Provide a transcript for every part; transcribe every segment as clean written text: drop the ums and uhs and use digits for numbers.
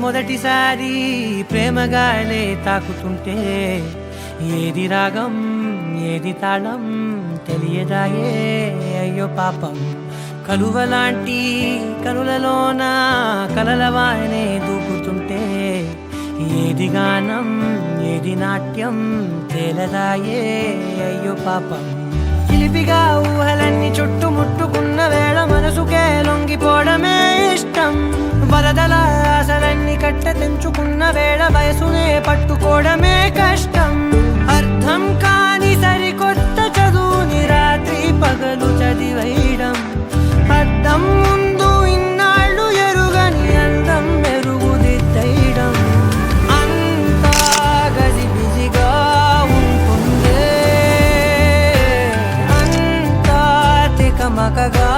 మొదటిసారి ప్రేమగాలే తాకుతుంటే ఏది రాగం ఏది తాళం తెలియదాయే అయ్యో పాపం కలువలాంటి కనులలోన కలలవానే దూకుతుంటే ఏది గానం ఏది నాట్యం తేలదాయే అయ్యో పాపం చిలిపిగా ఊహలన్నీ చుట్టుముట్టుకున్న వేళ మనసుకే లొంగిపోవడమే ఇష్టం వరదల ఆశలన్నీ కట్ట తెంచుకున్న వేళ వయసునే పట్టుకోవడమే కష్టం అర్థం కాని సరికొత్త చదువుని రాత్రి పగలు చదివేయడం అద్దం ముందు ఇన్నాళ్ళు ఎరుగని అందం మెరుగుదిద్దడం అంతా గజిబిజిగా ఉంటుందే అంతా తికమకగా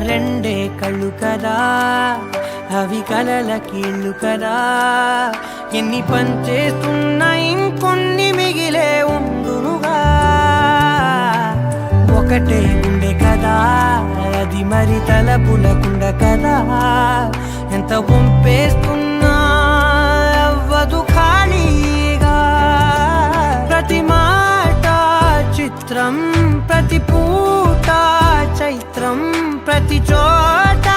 రెండే కళ్ళు కదా అవి కలల కీళ్ళు కదా ఎన్ని పనిచేస్తున్నా ఇంకొన్ని మిగిలే ఉండునుగా ఒకటే గుండె కదా అది మరి తలపులకుండ కదా ఎంత పంపేస్తున్నా అవ్వదు ఖాళీగా ప్రతి మాట చిత్రం ప్రతి పూట చైత్రం ప్రతి చోట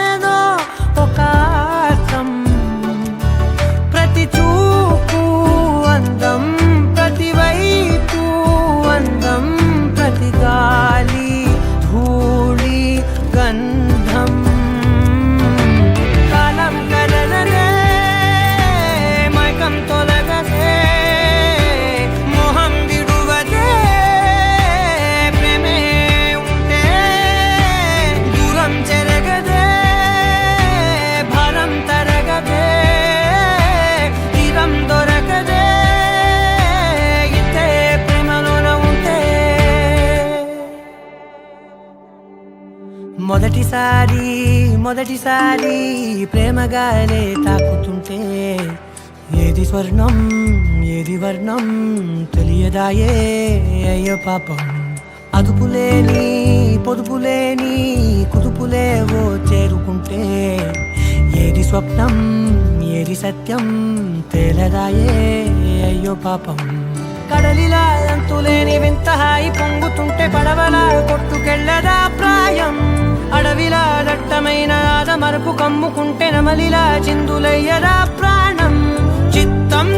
ఏదో ఒక అర్థం ప్రతి చూపు అందం ప్రతి వైపు అందం ప్రతి గాలి ధూళి గంధం కాలం కదలదే మైకం తొలగదే మోహం విడువదే ప్రేమే ఉంటే దూరం చెరగదే భారం తరగదే తీరం దొరకదే ఇంతే ప్రేమలోన ఉంటే మొదటిసారి ప్రేమగాలే తాకుతుంటే ఏది స్వర్ణం ఏది వర్ణం తెలియదాయే అయ్యో పాపం అదుపులేని పొదుపులేని కుదుపులేవో చేరుకుంటే ఏది స్వప్నం ఏది సత్యం తేలదాయే అయ్యో పాపం కడలిలా అంతులేని వింత హాయి పొంగుతుంటే పడవలా కొట్టుకెళ్ళదా ప్రాయం అడవిలా దట్టమైన ఆదమరపు కమ్ముకుంటే నమలిలా చిందులయ్యరా ప్రాణం చిత్తం